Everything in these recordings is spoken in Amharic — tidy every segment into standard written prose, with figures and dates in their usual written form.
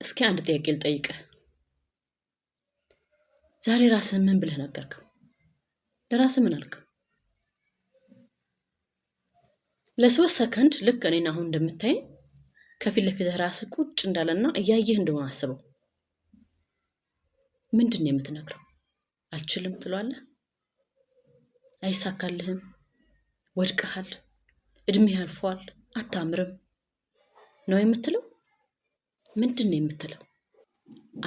እስኪ አንድ ጥያቄ ልጠይቅህ። ዛሬ ራስህን ምን ብለህ ነገርከው? ለራስህ ምን አልክ? ለሶስት ሰከንድ ልክ እኔን አሁን እንደምታይ ከፊት ለፊትህ ራስህ ቁጭ እንዳለና እያየህ እንደሆነ አስበው። ምንድን ነው የምትነግረው? አልችልም ትለዋለህ? አይሳካልህም? ወድቀሃል? እድሜህ አልፏል? አታምርም ነው የምትለው? ምንድን ነው የምትለው?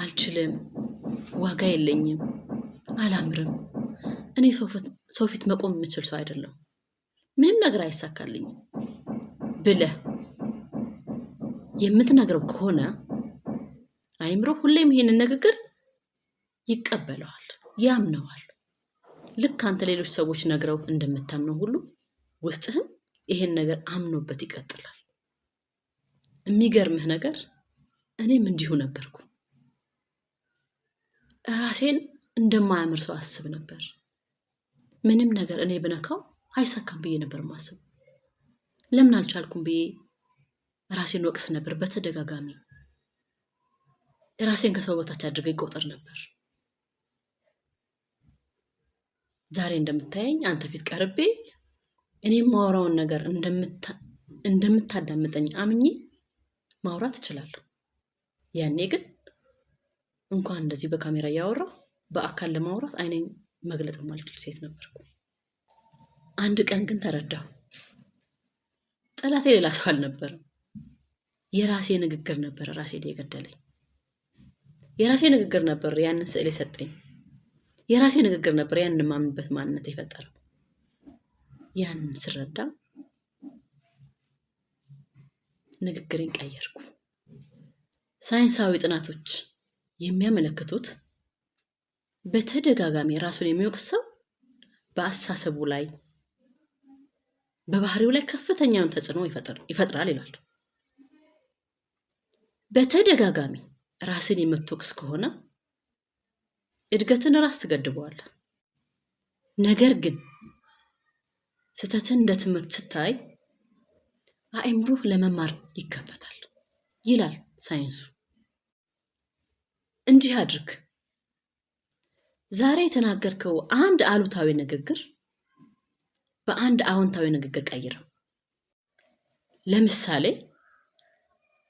አልችልም፣ ዋጋ የለኝም፣ አላምርም፣ እኔ ሰው ፊት መቆም የምችል ሰው አይደለም፣ ምንም ነገር አይሳካልኝም ብለህ የምትነግረው ከሆነ አይምሮ ሁሌም ይሄንን ንግግር ይቀበለዋል፣ ያምነዋል። ልክ አንተ ሌሎች ሰዎች ነግረው እንደምታምነው ሁሉ ውስጥህም ይሄን ነገር አምኖበት ይቀጥላል። የሚገርምህ ነገር እኔም እንዲሁ ነበርኩ። ራሴን እንደማያምር ሰው አስብ ነበር። ምንም ነገር እኔ ብነካው አይሳካም ብዬ ነበር ማስብ። ለምን አልቻልኩም ብዬ ራሴን ወቅስ ነበር። በተደጋጋሚ ራሴን ከሰው በታች አድርጌ ቆጥር ነበር። ዛሬ እንደምታየኝ አንተ ፊት ቀርቤ እኔ ማወራውን ነገር እንደምታዳምጠኝ አምኜ ማውራት እችላለሁ። ያኔ ግን እንኳን እንደዚህ በካሜራ እያወራሁ በአካል ለማውራት አይኔን መግለጥ የማልችል ሴት ነበርኩ። አንድ ቀን ግን ተረዳሁ። ጠላቴ ሌላ ሰው አልነበረም። የራሴ ንግግር ነበር ራሴን የገደለኝ። የራሴ ንግግር ነበር ያንን ስዕል የሰጠኝ። የራሴ ንግግር ነበር ያንን የማምንበት ማንነት የፈጠረው። ያንን ስረዳ ንግግሬን ቀየርኩ። ሳይንሳዊ ጥናቶች የሚያመለክቱት በተደጋጋሚ ራሱን የሚወቅስ ሰው በአስተሳሰቡ ላይ በባህሪው ላይ ከፍተኛውን ተጽዕኖ ይፈጥራል ይላሉ። በተደጋጋሚ ራስን የምትወቅስ ከሆነ እድገትን ራስ ትገድበዋለህ። ነገር ግን ስህተትን እንደ ትምህርት ስታይ አእምሮህ ለመማር ይከፈታል ይላል ሳይንሱ። እንዲህ አድርግ። ዛሬ የተናገርከው አንድ አሉታዊ ንግግር በአንድ አዎንታዊ ንግግር ቀይረው። ለምሳሌ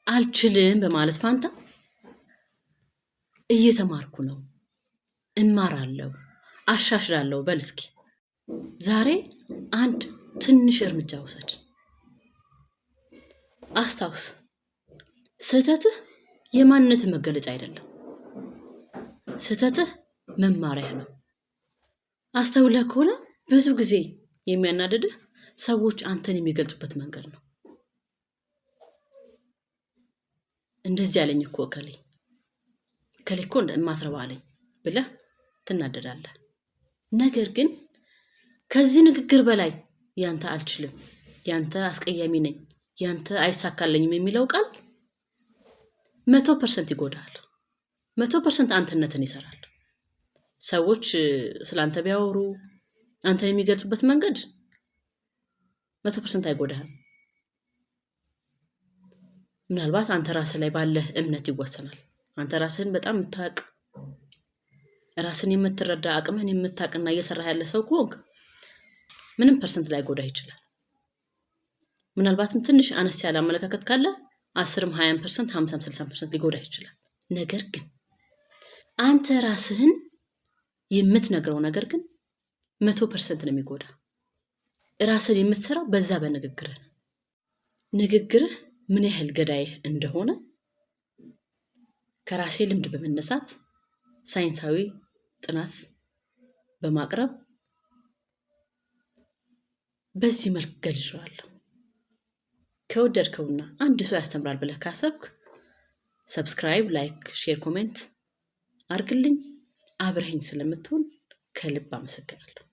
አልችልም በማለት ፋንታ እየተማርኩ ነው፣ እማራለሁ፣ አሻሽላለሁ በል እስኪ። ዛሬ አንድ ትንሽ እርምጃ ውሰድ። አስታውስ፣ ስህተትህ የማንነትህ መገለጫ አይደለም። ስህተትህ መማሪያ ነው። አስተውለህ ከሆነ ብዙ ጊዜ የሚያናድድህ ሰዎች አንተን የሚገልጹበት መንገድ ነው። እንደዚህ ያለኝ እኮ እከሌ እኮ እንደማትረባ አለኝ ብለህ ትናደዳለህ። ነገር ግን ከዚህ ንግግር በላይ ያንተ አልችልም፣ ያንተ አስቀያሚ ነኝ፣ ያንተ አይሳካልኝም የሚለው ቃል 100% ይጎዳል። 100% አንተነትን ይሰራል። ሰዎች ስላንተ ቢያወሩ አንተን የሚገልጹበት መንገድ 100% አይጎዳህም። ምናልባት አንተ ራስህ ላይ ባለህ እምነት ይወሰናል። አንተ ራስህን በጣም የምታውቅ፣ ራስን የምትረዳ፣ አቅምህን የምታውቅና እየሰራህ ያለ ሰው ከሆንክ ምንም ፐርሰንት ላይ ጎዳህ ይችላል። ምናልባትም ትንሽ አነስ ያለ አመለካከት ካለ 10ም 20%፣ 50ም 60% ሊጎዳህ ይችላል። ነገር ግን አንተ ራስህን የምትነግረው ነገር ግን 100% ነው የሚጎዳ። ራስህን የምትሰራው በዛ በንግግርህ ነው። ንግግርህ ምን ያህል ገዳይህ እንደሆነ ከራሴ ልምድ በመነሳት ሳይንሳዊ ጥናት በማቅረብ በዚህ መልክ ገልጬዋለሁ። ከወደድከውና አንድ ሰው ያስተምራል ብለህ ካሰብክ ሰብስክራይብ፣ ላይክ፣ ሼር፣ ኮሜንት አርግልኝ። አብረኸኝ ስለምትሆን ከልብ አመሰግናለሁ።